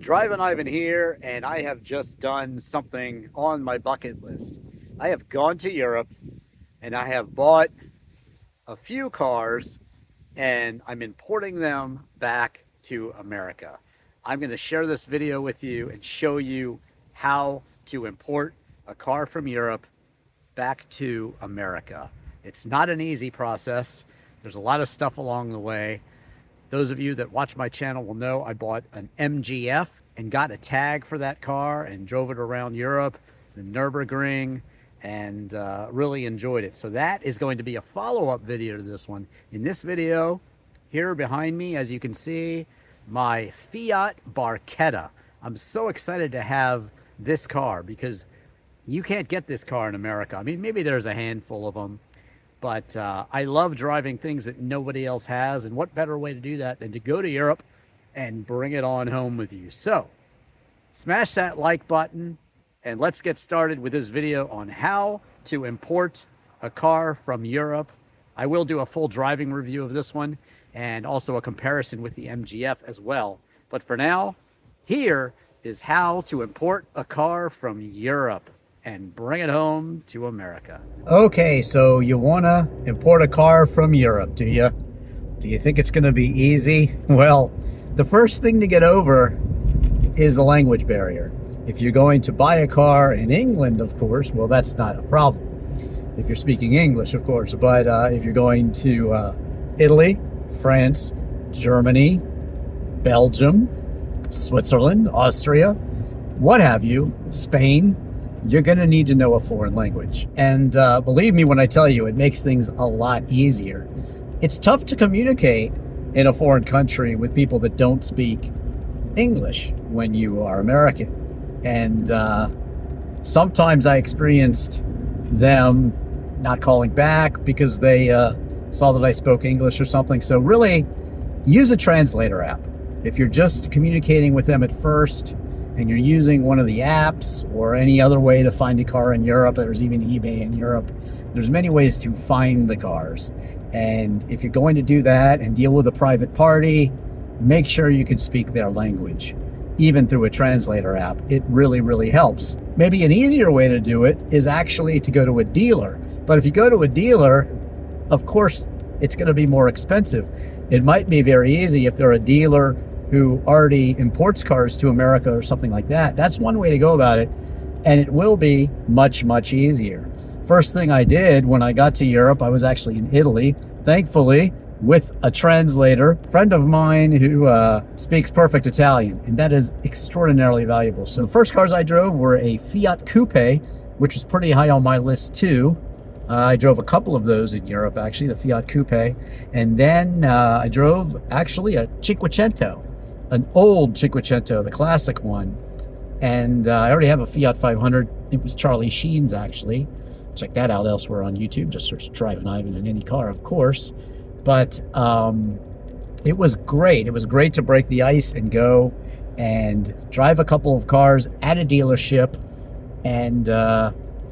Drivin Ivan here, and I have just done something on my bucket list. I have gone to Europe and I have bought a few cars and I'm importing them back to America. I'm going to share this video with you and show you how to import a car from Europe back to America. It's not an easy process. There's a lot of stuff along the way. Those of you that watch my channel will know I bought an MGF and got a tag for that car and drove it around Europe, the Nürburgring, and really enjoyed it. So that is going to be a follow-up video to this one. In this video, here behind me, as you can see, my Fiat Barchetta. I'm so excited to have this car because you can't get this car in America. I mean, maybe there's a handful of them, but I love driving things that nobody else has, and what better way to do that than to go to Europe and bring it on home with you. So smash that like button and let's get started with this video on how to import a car from Europe. I will do a full driving review of this one and also a comparison with the MGF as well. But for now, here is how to import a car from Europe and bring it home to America. Okay, so you want to import a car from Europe, do you? Do you think it's going to be easy? Well, the first thing to get over is the language barrier. If you're going to buy a car in England, of course, well, that's not a problem. If you're speaking English, of course, but if you're going to Italy, France, Germany, Belgium, Switzerland, Austria, what have you, Spain, you're going to need to know a foreign language. And believe me when I tell you, it makes things a lot easier. It's tough to communicate in a foreign country with people that don't speak English when you are American. And sometimes I experienced them not calling back because they saw that I spoke English or something. So really, use a translator app. If you're just communicating with them at first and you're using one of the apps or any other way to find a car in Europe, there's even eBay in Europe, there's many ways to find the cars. And if you're going to do that and deal with a private party, make sure you can speak their language. Even through a translator app, it really, really helps. Maybe an easier way to do it is actually to go to a dealer. But if you go to a dealer, of course, it's going to be more expensive. It might be very easy if they're a dealer who already imports cars to America or something like that. That's one way to go about it, and it will be much, much easier. First thing I did when I got to Europe, I was actually in Italy, thankfully, with a translator, friend of mine who speaks perfect Italian, and that is extraordinarily valuable. So the first cars I drove were a Fiat Coupe, which is pretty high on my list too. I drove a couple of those in Europe, actually, the Fiat Coupe. And then I drove actually a Cinquecento, an old Cinquecento, the classic one. And I already have a Fiat 500. It was Charlie Sheen's, actually. Check that out elsewhere on YouTube. Just search Drivin Ivan in any car, of course. But it was great. It was great to break the ice and go and drive a couple of cars at a dealership. And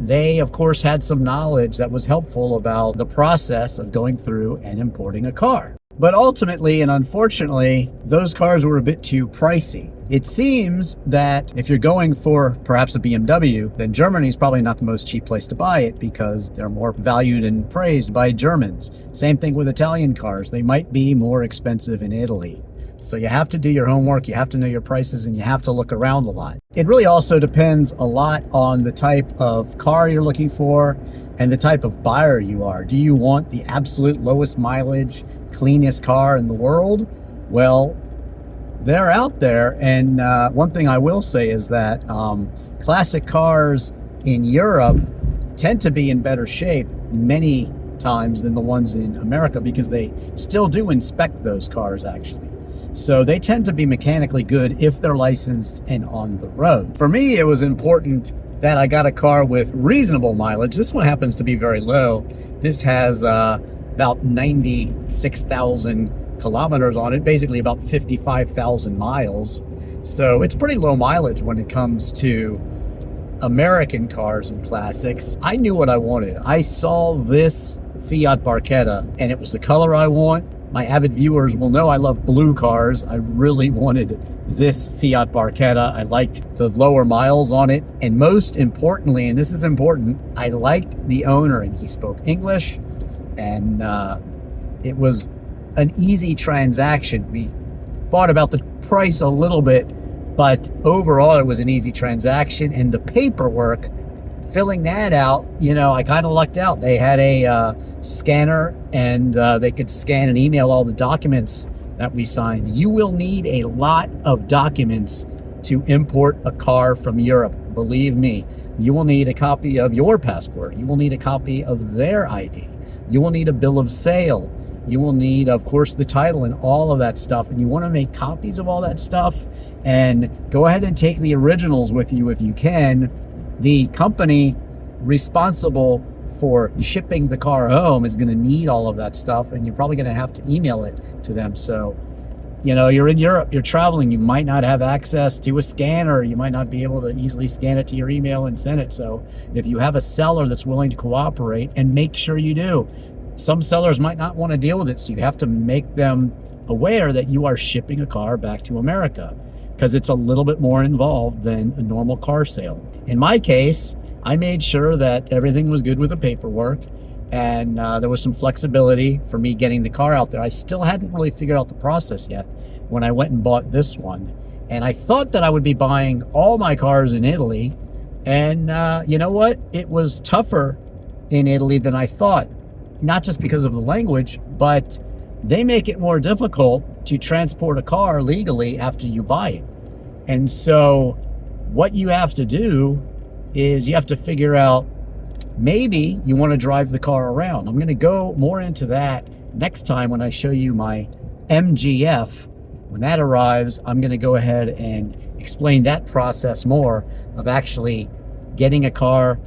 they, of course, had some knowledge that was helpful about the process of going through and importing a car. But ultimately, and unfortunately, those cars were a bit too pricey. It seems that if you're going for perhaps a BMW, then Germany is probably not the most cheap place to buy it because they're more valued and praised by Germans. Same thing with Italian cars. They might be more expensive in Italy. So you have to do your homework, you have to know your prices, and you have to look around a lot. It really also depends a lot on the type of car you're looking for and the type of buyer you are. Do you want the absolute lowest mileage, cleanest car in the world? Well, they're out there, and one thing I will say is that classic cars in Europe tend to be in better shape many times than the ones in America because they still do inspect those cars, actually. So they tend to be mechanically good if they're licensed and on the road. For me, it was important that I got a car with reasonable mileage. This one happens to be very low. This has about 96,000 kilometers on it, basically about 55,000 miles. So it's pretty low mileage when it comes to American cars and classics. I knew what I wanted. I saw this Fiat Barchetta and it was the color I want. My avid viewers will know I love blue cars. I really wanted this Fiat Barchetta. I liked the lower miles on it. And most importantly, and this is important, I liked the owner, and he spoke English, and it was an easy transaction. We thought about the price a little bit, but overall it was an easy transaction. And the paperwork, filling that out, you know, I kind of lucked out. They had a scanner, and they could scan and email all the documents that we signed. You will need a lot of documents to import a car from Europe. Believe me, you will need a copy of your passport. You will need a copy of their ID. You will need a bill of sale. You will need, of course, the title and all of that stuff. And you want to make copies of all that stuff, and go ahead and take the originals with you if you can. The company responsible for shipping the car home is going to need all of that stuff, and you're probably going to have to email it to them. So, you know, you're in Europe, you're traveling, you might not have access to a scanner, you might not be able to easily scan it to your email and send it. So if you have a seller that's willing to cooperate, and make sure you do. Some sellers might not want to deal with it, so you have to make them aware that you are shipping a car back to America, because it's a little bit more involved than a normal car sale. In my case, I made sure that everything was good with the paperwork, and there was some flexibility for me getting the car out there. I still hadn't really figured out the process yet when I went and bought this one. And I thought that I would be buying all my cars in Italy, and you know what? It was tougher in Italy than I thought. Not just because of the language, but they make it more difficult to transport a car legally after you buy it. And so what you have to do is you have to figure out, maybe you want to drive the car around. I'm going to go more into that next time when I show you my MGF. When that arrives, I'm going to go ahead and explain that process more of actually getting a car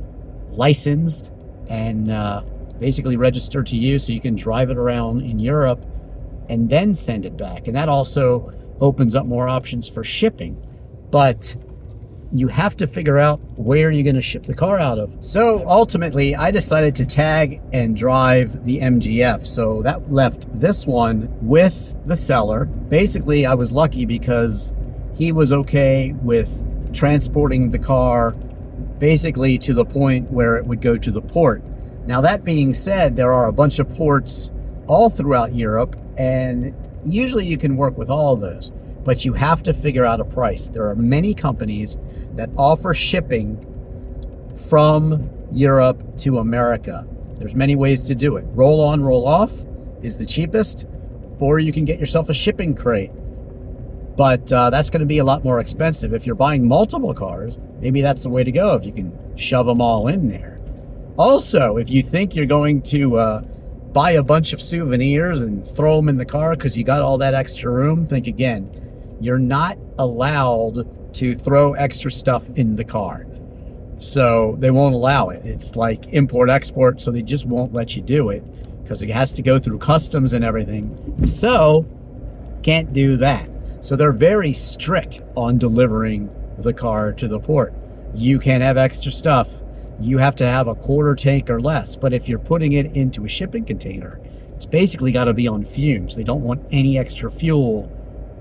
licensed and basically registered to you so you can drive it around in Europe and then send it back. And that also opens up more options for shipping. But you have to figure out where you're going to ship the car out of. So ultimately, I decided to tag and drive the MGF. So that left this one with the seller. Basically, I was lucky because he was okay with transporting the car basically to the point where it would go to the port. Now, that being said, there are a bunch of ports all throughout Europe, and usually you can work with all of those, but you have to figure out a price. There are many companies that offer shipping from Europe to America. There's many ways to do it. Roll on, roll off is the cheapest, or you can get yourself a shipping crate. But that's going to be a lot more expensive. If you're buying multiple cars, maybe that's the way to go, if you can shove them all in there. Also, if you think you're going to buy a bunch of souvenirs and throw them in the car because you got all that extra room, think again. You're not allowed to throw extra stuff in the car. So they won't allow it. It's like import-export, so they just won't let you do it because it has to go through customs and everything. So, can't do that. So they're very strict on delivering the car to the port. You can't have extra stuff. You have to have a quarter tank or less. But if you're putting it into a shipping container, it's basically got to be on fumes. They don't want any extra fuel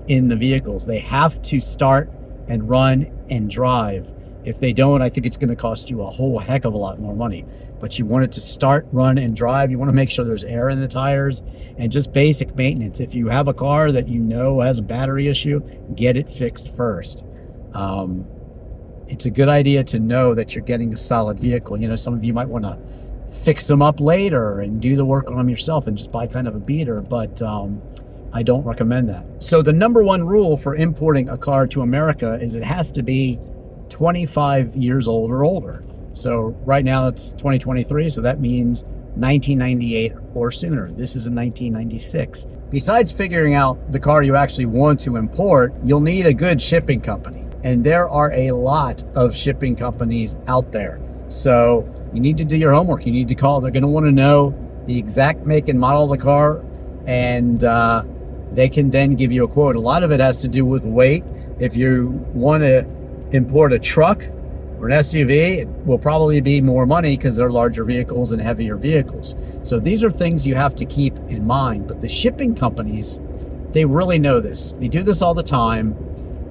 in the vehicles. They have to start and run and drive. If they don't, I think it's going to cost you a whole heck of a lot more money. But you want it to start, run, and drive. You want to make sure there's air in the tires and just basic maintenance. If you have a car that you know has a battery issue, get it fixed first. It's a good idea to know that you're getting a solid vehicle. You know, some of you might want to fix them up later and do the work on them yourself and just buy kind of a beater, but I don't recommend that. So the number one rule for importing a car to America is it has to be 25 years old or older. So right now it's 2023, so that means 1998 or sooner. This is a 1996. Besides figuring out the car you actually want to import, you'll need a good shipping company. And there are a lot of shipping companies out there. So you need to do your homework. You need to call. They're going to want to know the exact make and model of the car, and they can then give you a quote. A lot of it has to do with weight. If you want to import a truck, For an SUV, it will probably be more money because they're larger vehicles and heavier vehicles. So these are things you have to keep in mind. But the shipping companies, they really know this. They do this all the time.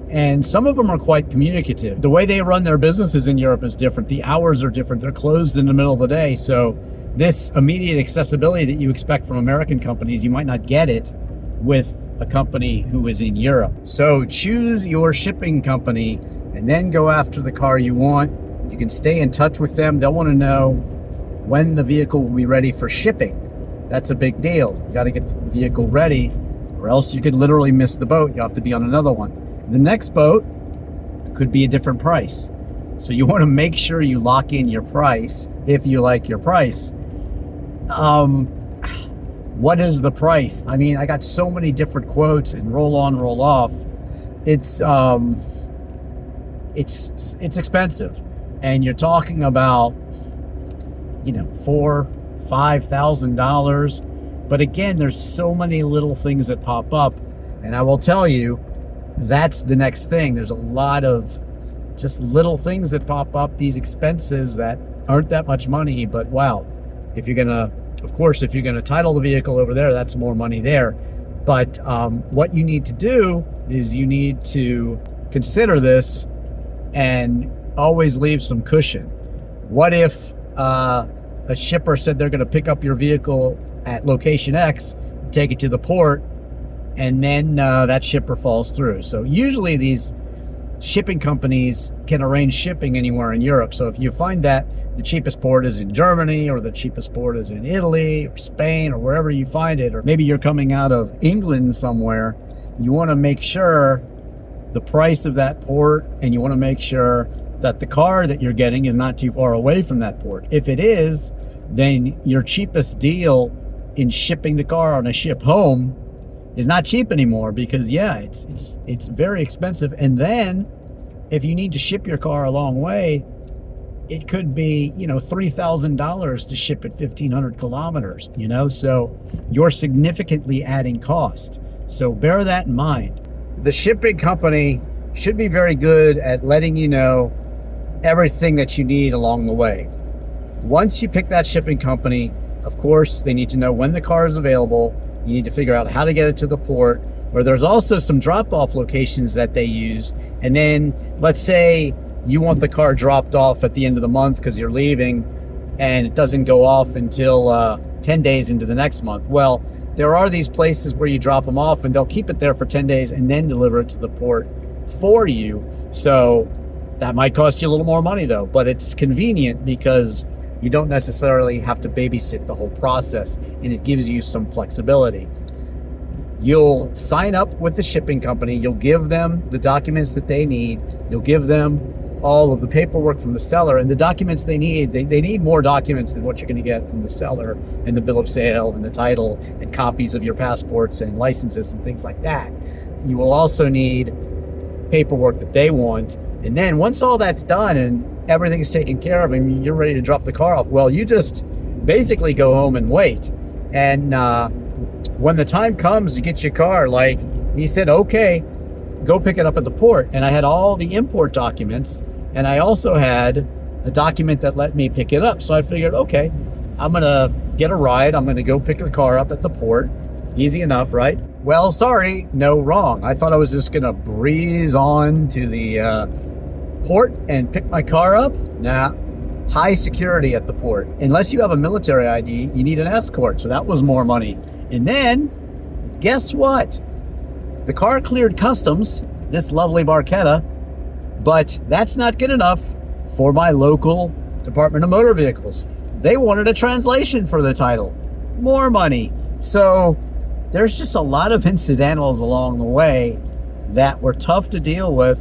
And some of them are quite communicative. The way they run their businesses in Europe is different. The hours are different. They're closed in the middle of the day. So this immediate accessibility that you expect from American companies, you might not get it with a company who is in Europe. So choose your shipping company and then go after the car you want. You can stay in touch with them. They'll want to know when the vehicle will be ready for shipping. That's a big deal. You got to get the vehicle ready, or else you could literally miss the boat. You have to be on another one. The next boat could be a different price. So you want to make sure you lock in your price if you like your price. What is the price? I mean, I got so many different quotes and roll on, roll off. It's expensive, and you're talking about, $4,000-$5,000. But again, there's so many little things that pop up, and I will tell you, that's the next thing. There's a lot of just little things that pop up, these expenses that aren't that much money, but wow, if you're gonna title the vehicle over there, that's more money there. But what you need to do is you need to consider this and always leave some cushion. What if a shipper said they're going to pick up your vehicle at location X, take it to the port, and then that shipper falls through? So usually these shipping companies can arrange shipping anywhere in Europe. So if you find that the cheapest port is in Germany, or the cheapest port is in Italy or Spain, or wherever you find it, or maybe you're coming out of England somewhere, you want to make sure the price of that port, and you want to make sure that the car that you're getting is not too far away from that port. If it is, then your cheapest deal in shipping the car on a ship home is not cheap anymore, because it's very expensive. And then if you need to ship your car a long way, it could be $3,000 to ship it 1,500 kilometers. So you're significantly adding cost. So bear that in mind. The shipping company should be very good at letting you know everything that you need along the way. Once you pick that shipping company, of course, they need to know when the car is available. You need to figure out how to get it to the port, where there's also some drop-off locations that they use. And then let's say you want the car dropped off at the end of the month because you're leaving, and it doesn't go off until 10 days into the next month. Well, there are these places where you drop them off and they'll keep it there for 10 days and then deliver it to the port for you. So that might cost you a little more money though, but it's convenient because you don't necessarily have to babysit the whole process, and it gives you some flexibility. You'll sign up with the shipping company. You'll give them the documents that they need. You'll give them all of the paperwork from the seller, and the documents they need, they need more documents than what you're going to get from the seller, and the bill of sale and the title and copies of your passports and licenses and things like that. You will also need paperwork that they want. And then once all that's done and everything is taken care of and you're ready to drop the car off, well, you just basically go home and wait. And when the time comes to get your car, like he said, okay, go pick it up at the port. And I had all the import documents, and I also had a document that let me pick it up. So I figured, okay, I'm gonna get a ride. I'm gonna go pick the car up at the port. Easy enough, right? Well, sorry, no, wrong. I thought I was just gonna breeze on to the port and pick my car up. Nah, high security at the port. Unless you have a military ID, you need an escort. So that was more money. And then, guess what? The car cleared customs, this lovely Barchetta, but that's not good enough for my local Department of Motor Vehicles. They wanted a translation for the title. More money. So there's just a lot of incidentals along the way that were tough to deal with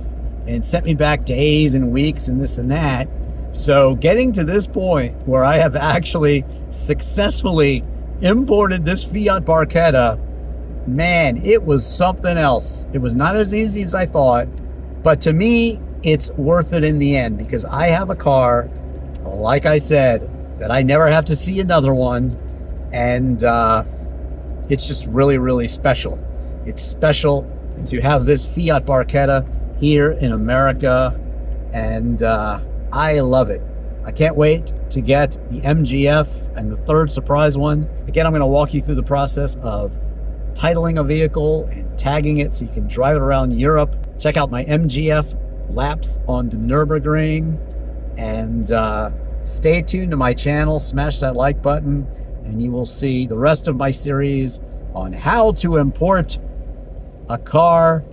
and sent me back days and weeks and this and that. So getting to this point where I have actually successfully imported this Fiat Barchetta, man, it was something else. It was not as easy as I thought, but to me, it's worth it in the end, because I have a car, like I said, that I never have to see another one, and it's just really, really special. It's special to have this Fiat Barchetta here in America, and I love it. I can't wait to get the MGF and the third surprise one. Again, I'm going to walk you through the process of titling a vehicle and tagging it so you can drive it around Europe. Check out my MGF laps on the Nürburgring, and stay tuned to my channel. Smash that like button and you will see the rest of my series on how to import a car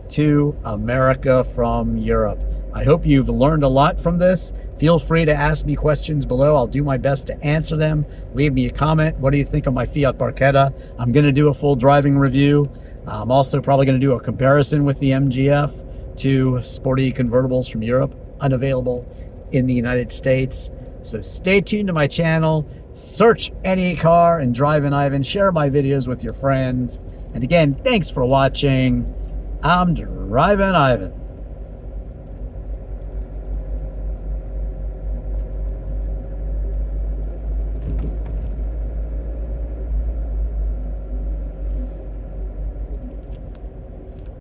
to America from Europe. I hope you've learned a lot from this. Feel free to ask me questions below. I'll do my best to answer them. Leave me a comment. What do you think of my Fiat Barchetta? I'm going to do a full driving review. I'm also probably going to do a comparison with the MGF to sporty convertibles from Europe, unavailable in the United States. So stay tuned to my channel. Search any car and Drivin Ivan. Share my videos with your friends. And again, thanks for watching. I'm Drivin Ivan.